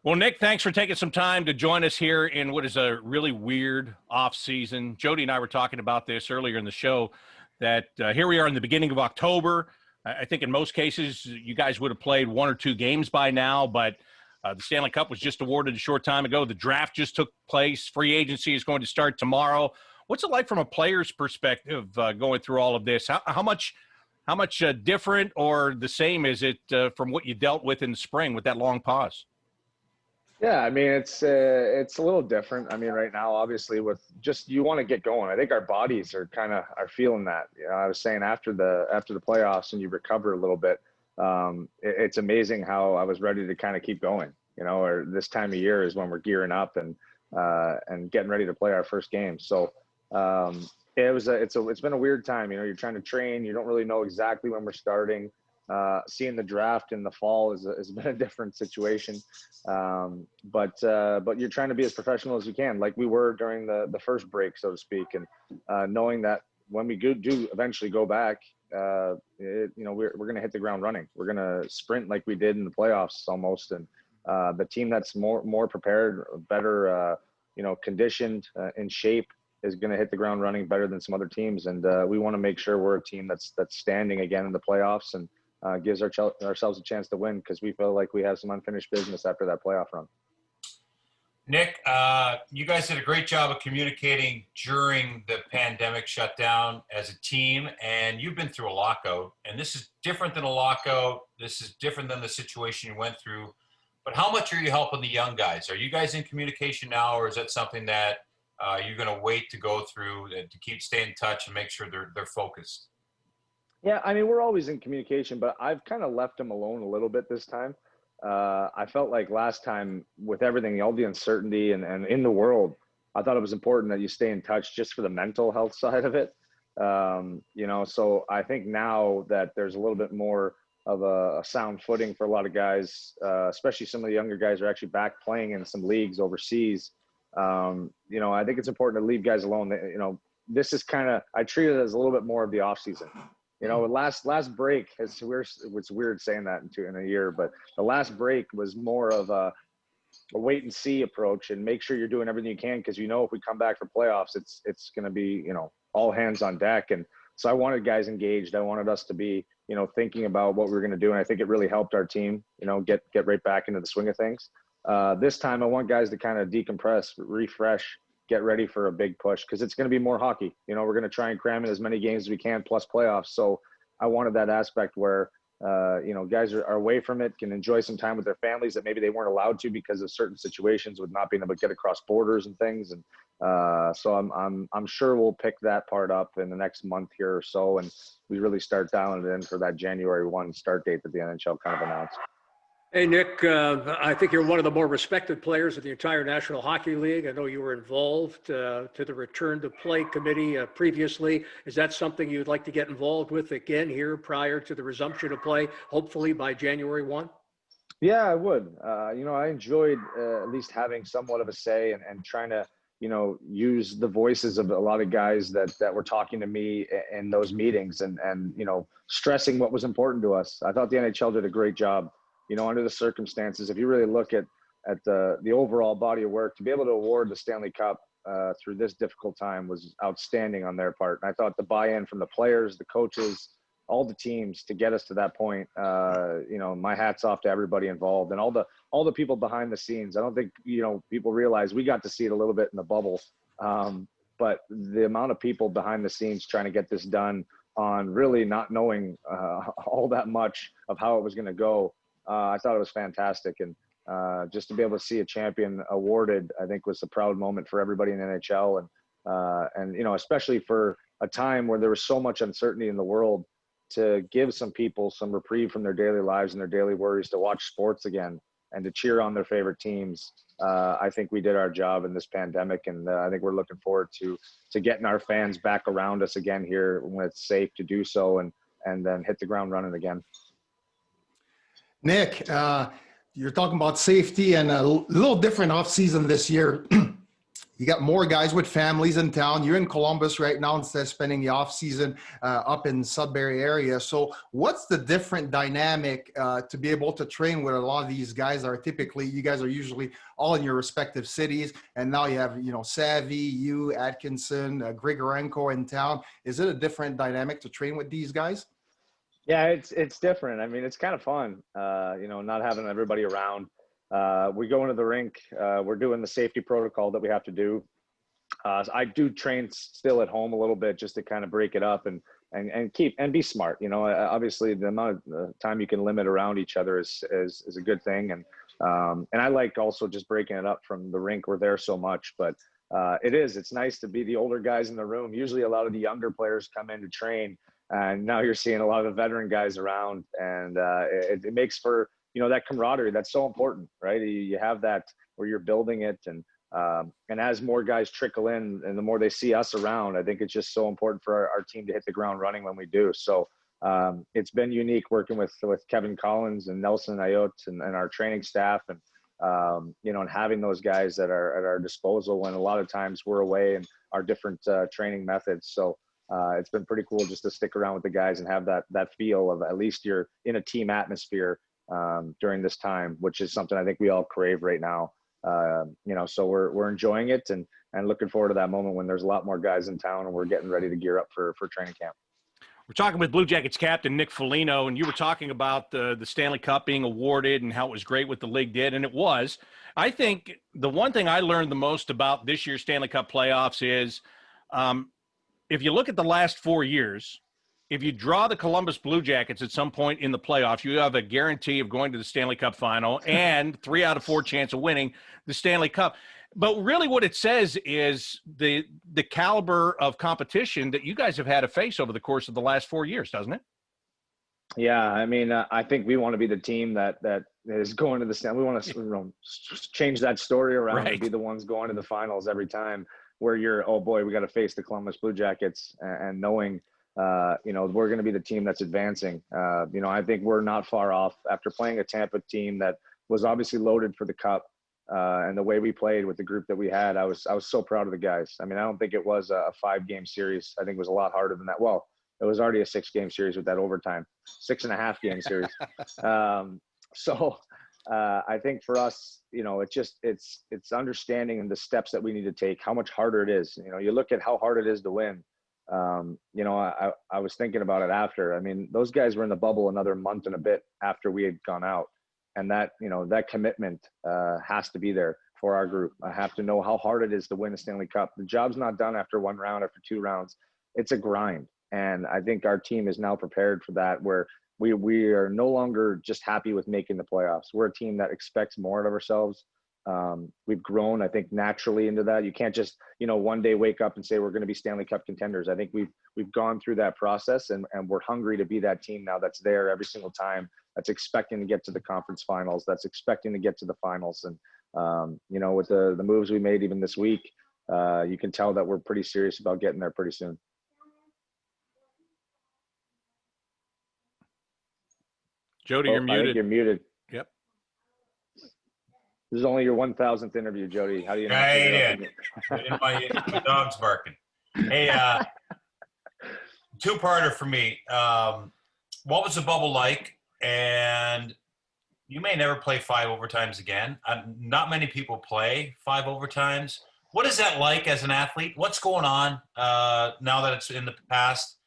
Well, Nick, thanks for taking some time to join us here in what is a really weird off season. Jody and I were talking about this earlier in the show that here we are in the beginning of October. I think in most cases you guys would have played one or two games by now, but the Stanley Cup was just awarded a short time ago. The draft just took place. Free agency is going to start tomorrow. What's it like from a player's perspective going through all of this? How much different or the same is it from what you dealt with in the spring with that long pause? Yeah, I mean it's a little different. I mean, right now, obviously, with just you want to get going. I think our bodies are are feeling that. You know, I was saying after the playoffs and you recover a little bit, it's amazing how I was ready to kind of keep going. You know, or this time of year is when we're gearing up and getting ready to play our first game. So it's been a weird time. You know, you're trying to train. You don't really know exactly when we're starting. Seeing the draft in the fall has been a different situation. But you're trying to be as professional as you can, like we were during the first break, so to speak. And knowing that when we do eventually go back, we're going to hit the ground running. We're going to sprint like we did in the playoffs almost. And the team that's more prepared, better, conditioned, in shape is going to hit the ground running better than some other teams. And we want to make sure we're a team that's standing again in the playoffs and gives ourselves a chance to win, because we feel like we have some unfinished business after that playoff run. Nick, you guys did a great job of communicating during the pandemic shutdown as a team, and you've been through a lockout, and this is different than a lockout. This is different than the situation you went through. But how much are you helping the young guys? Are you guys in communication now, or is that something that you're going to wait to go through to keep staying in touch and make sure they're focused? Yeah, I mean, we're always in communication, but I've kind of left them alone a little bit this time. I felt like last time with everything, all the uncertainty and in the world, I thought it was important that you stay in touch just for the mental health side of it. So I think now that there's a little bit more of a sound footing for a lot of guys, especially some of the younger guys are actually back playing in some leagues overseas. I think it's important to leave guys alone. This is I treat it as a little bit more of the off season. Last break, it's weird saying that in a year, but the last break was more of a wait and see approach, and make sure you're doing everything you can, because if we come back for playoffs, it's going to be all hands on deck. And so I wanted guys engaged. I wanted us to be thinking about what we were going to do, and I think it really helped our team get right back into the swing of things. This time I want guys to kind of decompress, refresh, get ready for a big push, because it's going to be more hockey. We're going to try and cram in as many games as we can, plus playoffs. So I wanted that aspect where, guys are away from it, can enjoy some time with their families that maybe they weren't allowed to because of certain situations with not being able to get across borders and things. And so I'm sure we'll pick that part up in the next month here or so, and we really start dialing it in for that January 1 start date that the NHL kind of announced. Hey, Nick, I think you're one of the more respected players of the entire National Hockey League. I know you were involved to the Return to Play Committee previously. Is that something you'd like to get involved with again here prior to the resumption of play, hopefully by January 1? Yeah, I would. I enjoyed at least having somewhat of a say and trying to, use the voices of a lot of guys that were talking to me in those meetings and stressing what was important to us. I thought the NHL did a great job. Under the circumstances, if you really look at the overall body of work, to be able to award the Stanley Cup through this difficult time was outstanding on their part. And I thought the buy-in from the players, the coaches, all the teams to get us to that point, my hat's off to everybody involved and all the people behind the scenes. I don't think, people realize we got to see it a little bit in the bubble. But the amount of people behind the scenes trying to get this done on really not knowing all that much of how it was going to go, I thought it was fantastic. And just to be able to see a champion awarded, I think was a proud moment for everybody in the NHL. And especially for a time where there was so much uncertainty in the world, to give some people some reprieve from their daily lives and their daily worries to watch sports again and to cheer on their favorite teams. I think we did our job in this pandemic. And I think we're looking forward to getting our fans back around us again here when it's safe to do so, and then hit the ground running again. Nick, you're talking about safety and a little different off season this year. You got more guys with families in town. You're in Columbus right now instead of spending the off season up in Sudbury area. So what's the different dynamic to be able to train with a lot of these guys that are typically, you guys are usually all in your respective cities, and now you have, Savvy, you, Atkinson, Grigorenko in town. Is it a different dynamic to train with these guys? Yeah, it's different. I mean, it's kind of fun, not having everybody around. We go into the rink, we're doing the safety protocol that we have to do. So I do train still at home a little bit just to kind of break it up and keep and be smart. Obviously the amount of time you can limit around each other is a good thing. And I like also just breaking it up from the rink. We're there so much, but it's nice to be the older guys in the room. Usually a lot of the younger players come in to train, and now you're seeing a lot of the veteran guys around, and it makes for, that camaraderie that's so important, right? You have that where you're building it, and as more guys trickle in and the more they see us around, I think it's just so important for our team to hit the ground running when we do. So it's been unique working with Kevin Collins and Nelson Ayot and our training staff, and and having those guys at our disposal when a lot of times we're away and our different training methods. So it's been pretty cool just to stick around with the guys and have that feel of at least you're in a team atmosphere during this time, which is something I think we all crave right now. So we're enjoying it and looking forward to that moment when there's a lot more guys in town and we're getting ready to gear up for training camp. We're talking with Blue Jackets captain Nick Foligno, and you were talking about the Stanley Cup being awarded and how it was great what the league did, and it was. I think the one thing I learned the most about this year's Stanley Cup playoffs is if you look at the last 4 years, if you draw the Columbus Blue Jackets at some point in the playoffs, you have a guarantee of going to the Stanley Cup final and 3 out of 4 chance of winning the Stanley Cup. But really what it says is the caliber of competition that you guys have had to face over the course of the last 4 years, doesn't it? Yeah, I mean, I think we want to be the team that is going to the Stanley. We want to change that story around and be the ones going to the finals every time, where you're, oh boy, we got to face the Columbus Blue Jackets, and knowing we're going to be the team that's advancing. I think we're not far off after playing a Tampa team that was obviously loaded for the Cup, and the way we played with the group that we had. I was so proud of the guys. I mean, I don't think it was a 5-game series. I think it was a lot harder than that. Well, it was already a 6-game series with that overtime, 6.5-game series. I think for us, it's understanding the steps that we need to take, how much harder it is. You look at how hard it is to win. I was thinking about it after. I mean, those guys were in the bubble another month and a bit after we had gone out. And that commitment has to be there for our group. I have to know how hard it is to win a Stanley Cup. The job's not done after 1 round, after 2 rounds. It's a grind. And I think our team is now prepared for that, where we are no longer just happy with making the playoffs. We're a team that expects more out of ourselves. We've grown, I think, naturally into that. You can't just, one day wake up and say we're going to be Stanley Cup contenders. I think we've gone through that process, and we're hungry to be that team now that's there every single time, that's expecting to get to the conference finals, that's expecting to get to the finals. And, with the moves we made even this week, you can tell that we're pretty serious about getting there pretty soon. Jody, you're muted. I think you're muted. Yep. This is only your 1,000th interview, Jody. How do you know? My dog's barking. Hey, 2-parter for me. What was the bubble like? And you may never play 5 overtimes again. Not many people play 5 overtimes. What is that like as an athlete? What's going on now that it's in the past?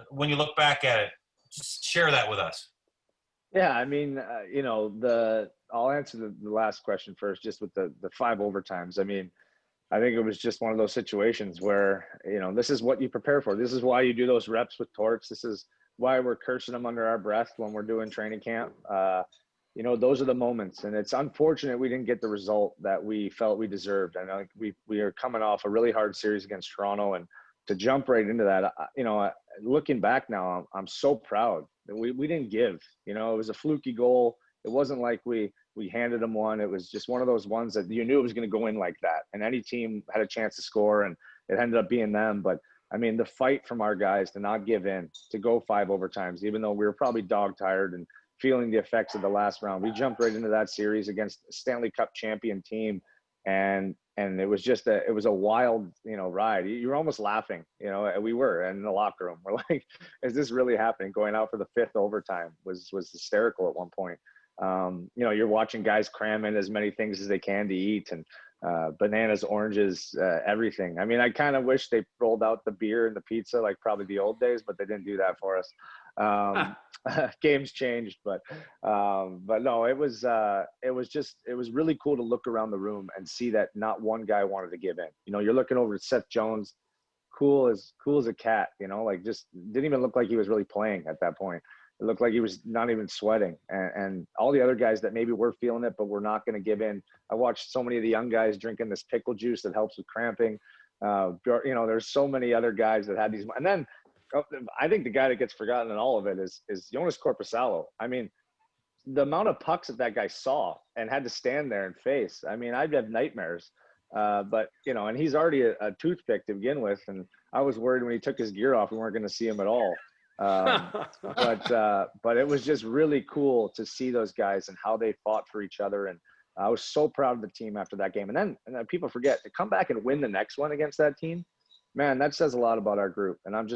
When you look back at it, just share that with us. Yeah, I mean, I'll answer the last question first, just with the 5 overtimes. I mean, I think it was just one of those situations where, this is what you prepare for. This is why you do those reps with Torts. This is why we're cursing them under our breath when we're doing training camp. Those are the moments, and it's unfortunate we didn't get the result that we felt we deserved. I know we are coming off a really hard series against Toronto, and to jump right into that, looking back now, I'm so proud that we didn't give. It was a fluky goal. It wasn't like we handed them one. It was just one of those ones that you knew it was going to go in like that, and any team had a chance to score, and it ended up being them. But I mean, the fight from our guys to not give in, to go 5 overtimes, even though we were probably dog tired and feeling the effects of the last round. We jumped right into that series against a Stanley Cup champion team and And it was just it was a wild, ride. You were almost laughing, we were in the locker room. We're like, is this really happening? Going out for the fifth overtime was hysterical at one point. You're watching guys cram in as many things as they can to eat, and bananas, oranges, everything. I mean, I kind of wish they rolled out the beer and the pizza like probably the old days, but they didn't do that for us. Games changed, but no, it was really cool to look around the room and see that not one guy wanted to give in. You're looking over at Seth Jones, cool as a cat, like just didn't even look like he was really playing at that point. It looked like he was not even sweating, and all the other guys that maybe were feeling it, but we're not going to give in. I watched so many of the young guys drinking this pickle juice that helps with cramping. There's so many other guys that had these, and then I think the guy that gets forgotten in all of it is Jonas Corposalo. I mean, the amount of pucks that guy saw and had to stand there and face. I mean, I'd have nightmares. But and he's already a toothpick to begin with, and I was worried when he took his gear off we weren't going to see him at all. But it was just really cool to see those guys and how they fought for each other. And I was so proud of the team after that game. And then people forget to come back and win the next one against that team. Man, that says a lot about our group. And I'm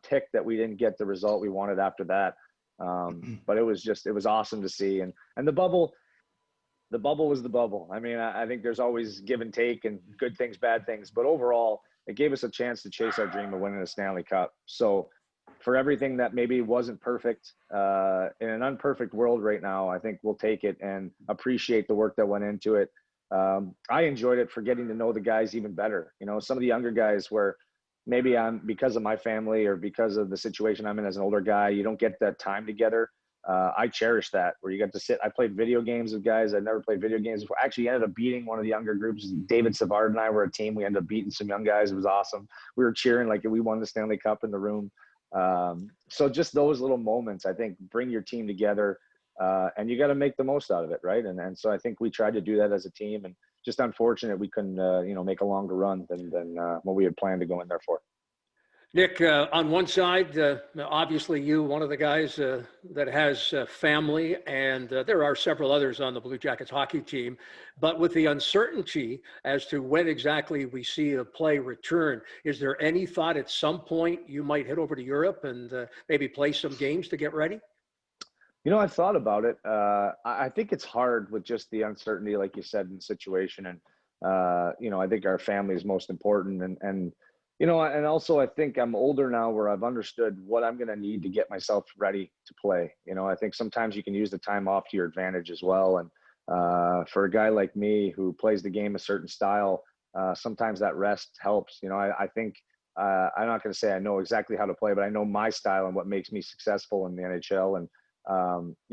ticked that we didn't get the result we wanted after that. But it was awesome to see. And the bubble was the bubble. I mean, I think there's always give and take and good things, bad things, but overall it gave us a chance to chase our dream of winning a Stanley Cup. So for everything that maybe wasn't perfect, in an unperfect world right now, I think we'll take it and appreciate the work that went into it. I enjoyed it for getting to know the guys even better. Some of the younger guys where maybe because of my family or because of the situation I'm in as an older guy, you don't get that time together. I cherish that where you get to sit. I played video games with guys I'd never played video games before. Actually ended up beating one of the younger groups. David Savard and I were a team. We ended up beating some young guys. It was awesome. We were cheering like we won the Stanley Cup in the room. So just those little moments, I think, bring your team together, and you got to make the most out of it, right? And so I think we tried to do that as a team, and just unfortunate we couldn't, make a longer run than what we had planned to go in there for. Nick, on one side, obviously you, one of the guys that has family, and there are several others on the Blue Jackets hockey team. But with the uncertainty as to when exactly we see a play return, is there any thought at some point you might head over to Europe and maybe play some games to get ready? I've thought about it. I think it's hard with just the uncertainty, like you said, in the situation. And, I think our family is most important. And also I think I'm older now where I've understood what I'm going to need to get myself ready to play. I think sometimes you can use the time off to your advantage as well. And for a guy like me who plays the game a certain style, sometimes that rest helps. I think I'm not going to say I know exactly how to play, but I know my style and what makes me successful in the NHL. And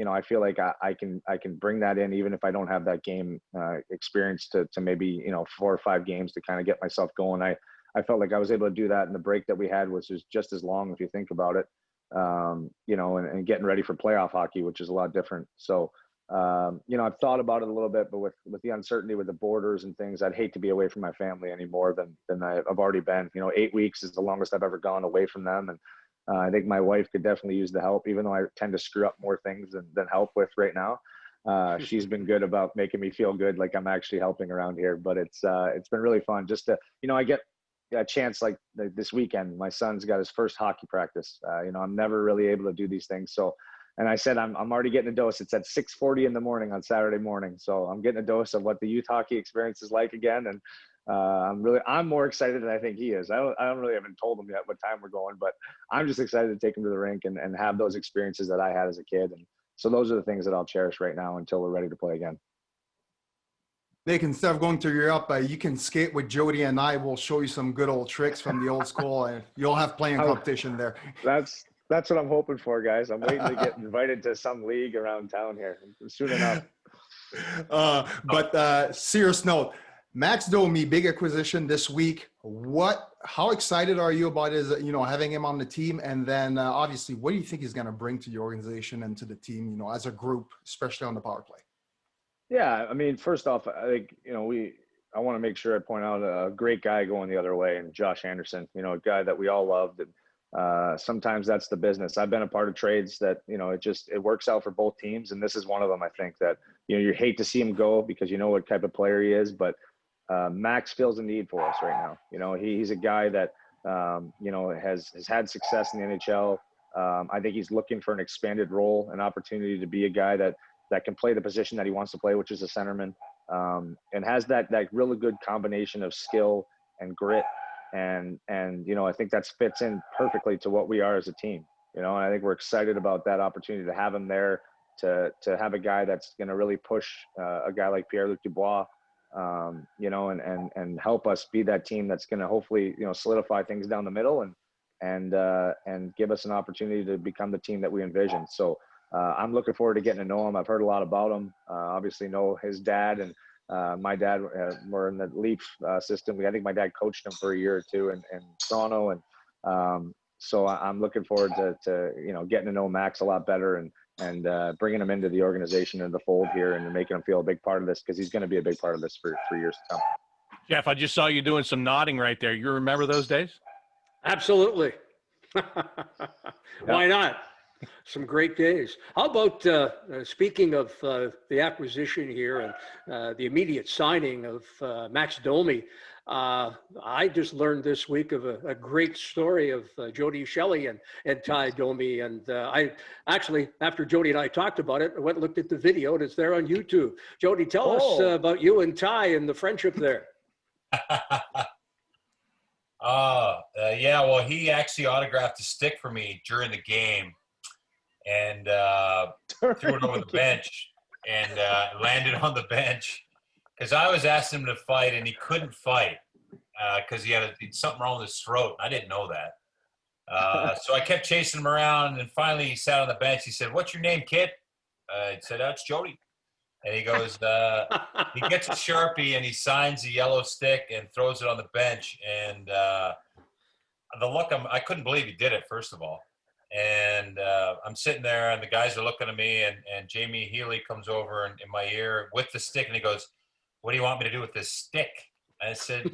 I feel like I can bring that in even if I don't have that game experience to maybe 4 or 5 games to kind of get myself going. I felt like I was able to do that, and the break that we had was just as long if you think about it, and getting ready for playoff hockey, which is a lot different. So, I've thought about it a little bit, but with the uncertainty with the borders and things, I'd hate to be away from my family any more than I've already been. 8 weeks is the longest I've ever gone away from them, and I think my wife could definitely use the help, even though I tend to screw up more things than help with right now. She's been good about making me feel good, like I'm actually helping around here. But it's been really fun just to, I get a chance like this weekend. My son's got his first hockey practice. I'm never really able to do these things. So, and I said, I'm already getting a dose. It's at 6:40 in the morning on Saturday morning. So I'm getting a dose of what the youth hockey experience is like again. And I'm more excited than I think he is. I don't really haven't told him yet what time we're going, but I'm just excited to take him to the rink and have those experiences that I had as a kid. And so those are the things that I'll cherish right now until we're ready to play again. Nick, instead of going to Europe, you can skate with Jody and I. We'll show you some good old tricks from the old school, and you'll have playing competition there. That's what I'm hoping for, guys. I'm waiting to get invited to some league around town here soon enough. But serious note, Max Domi, big acquisition this week. How excited are you about having him on the team? And then obviously, what do you think he's going to bring to the organization and to the team, as a group, especially on the power play? Yeah, I mean, first off, I think, I want to make sure I point out a great guy going the other way, and Josh Anderson, a guy that we all loved. And sometimes that's the business. I've been a part of trades that, it works out for both teams. And this is one of them, I think, that, you hate to see him go because you know what type of player he is. But Max feels a need for us right now. He's a guy that, has had success in the NHL. I think he's looking for an expanded role, an opportunity to be a guy that can play the position that he wants to play, which is a centerman, and has that really good combination of skill and grit. And I think that fits in perfectly to what we are as a team. And I think we're excited about that opportunity to have him there, to have a guy that's going to really push a guy like Pierre-Luc Dubois, and help us be that team that's going to hopefully, solidify things down the middle and give us an opportunity to become the team that we envision. So I'm looking forward to getting to know him. I've heard a lot about him. Obviously know his dad and my dad were in the Leaf system. I think my dad coached him for a year or two in Toronto. And so I'm looking forward to getting to know Max a lot better and bringing him into the organization and the fold here and making him feel a big part of this, because he's going to be a big part of this for years to come. Jeff, I just saw you doing some nodding right there. You remember those days? Absolutely. Why not? Some great days. How about, speaking of the acquisition here and the immediate signing of Max Domi, I just learned this week of a great story of Jody Shelley and Ty Domi. And I actually, after Jody and I talked about it, I went and looked at the video, and it's there on YouTube. Jody, tell us about you and Ty and the friendship there. Yeah, well, he actually autographed a stick for me during the game and threw it over the bench and landed on the bench because I was asking him to fight and he couldn't fight because he had something wrong with his throat. I didn't know that. So I kept chasing him around, and finally he sat on the bench. He said, "What's your name, kid?" I said, "That's Jody." And he goes, he gets a Sharpie and he signs a yellow stick and throws it on the bench. And the look, I couldn't believe he did it, first of all. And I'm sitting there and the guys are looking at me, and Jamie Healy comes over in my ear with the stick and he goes, "What do you want me to do with this stick?" I said,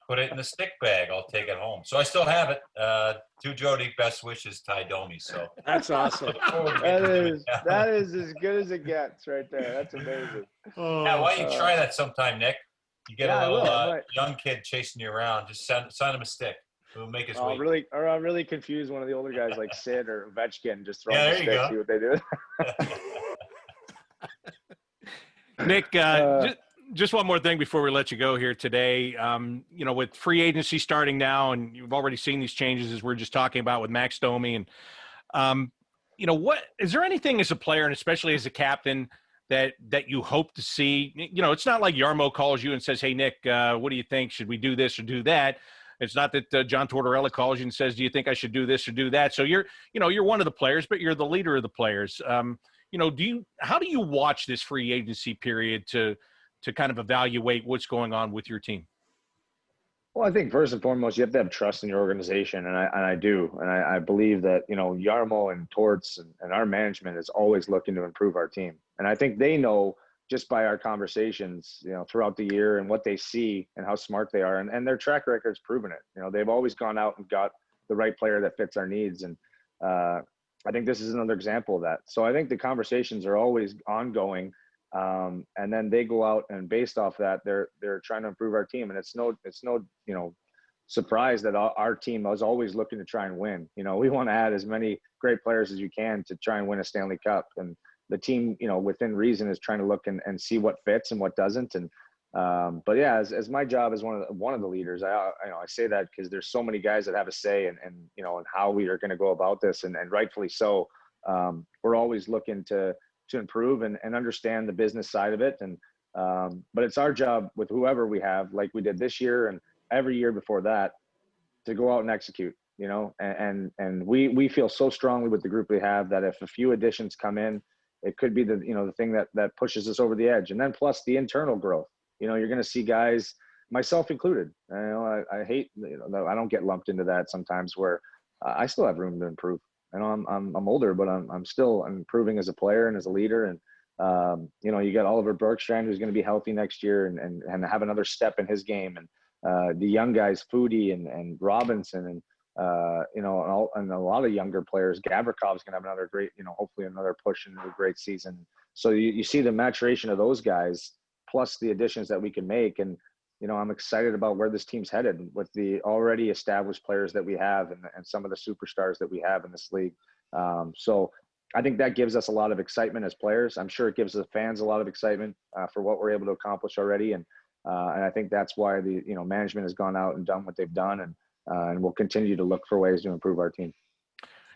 "Put it in the stick bag. I'll take it home." So I still have it. To Jody, best wishes, Ty Domi. So that's awesome. That is as good as it gets right there. That's amazing. Yeah, why don't you try that sometime, Nick? You get a little young kid chasing you around. Just sign him a stick. It'll make his week. I'm really confused one of the older guys like Sid or Ovechkin just throw the stick, see what they do. Nick, just one more thing before we let you go here today. With free agency starting now, and you've already seen these changes as we're just talking about with Max Domi, and what is there anything as a player and especially as a captain that you hope to see? It's not like Jarmo calls you and says, "Hey Nick, what do you think? Should we do this or do that?" It's not that John Tortorella calls you and says, "Do you think I should do this or do that?" So you're one of the players, but you're the leader of the players. How do you watch this free agency period to kind of evaluate what's going on with your team? Well, I think first and foremost, you have to have trust in your organization, and I do. And I believe that, Jarmo and Torts and our management is always looking to improve our team. And I think they know just by our conversations, throughout the year and what they see and how smart they are. And their track record's proven it. They've always gone out and got the right player that fits our needs. And I think this is another example of that. So I think the conversations are always ongoing. And then they go out and based off that, they're trying to improve our team. And it's no surprise that our team is always looking to try and win. We want to add as many great players as you can to try and win a Stanley Cup. And the team, within reason, is trying to look and see what fits and what doesn't. And but yeah, as my job as one of the leaders, I say that because there's so many guys that have a say and how we are going to go about this, and rightfully so. We're always looking to improve and understand the business side of it. And but it's our job with whoever we have, like we did this year and every year before that, to go out and execute. And we feel so strongly with the group we have that if a few additions come in, it could be the thing that pushes us over the edge. And then plus the internal growth. You're going to see guys, myself included. I hate, I don't get lumped into that sometimes, where I still have room to improve. I'm older, but I'm still improving as a player and as a leader. And you got Oliver Bergstrand, who's going to be healthy next year and have another step in his game. And the young guys, Foodie and Robinson and and a lot of younger players. Gavrikov's going to have another great, hopefully another push into a great season. So you see the maturation of those guys, plus the additions that we can make. And, I'm excited about where this team's headed with the already established players that we have and some of the superstars that we have in this league. So I think that gives us a lot of excitement as players. I'm sure it gives the fans a lot of excitement for what we're able to accomplish already. And I think that's why the management has gone out and done what they've done, and we'll continue to look for ways to improve our team.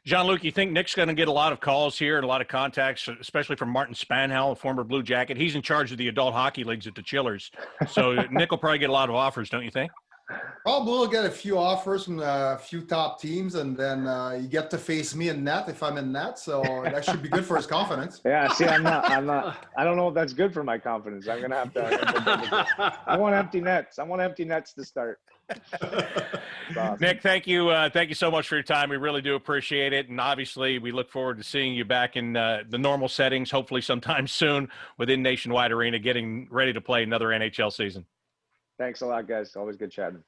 Jean-Luc, you think Nick's going to get a lot of calls here and a lot of contacts, especially from Martin Spanhal, a former Blue Jacket? He's in charge of the adult hockey leagues at the Chillers. So Nick will probably get a lot of offers, don't you think? Probably will get a few offers from a few top teams, and then you get to face me in net if I'm in net. So that should be good for his confidence. Yeah, see, I'm not. I don't know if that's good for my confidence. I'm going to have to. I want empty nets. I want empty nets to start. Awesome. Nick, thank you so much for your time. We really do appreciate it, and obviously we look forward to seeing you back in the normal settings, hopefully sometime soon within Nationwide Arena, getting ready to play another NHL season. Thanks a lot, guys. Always good chatting.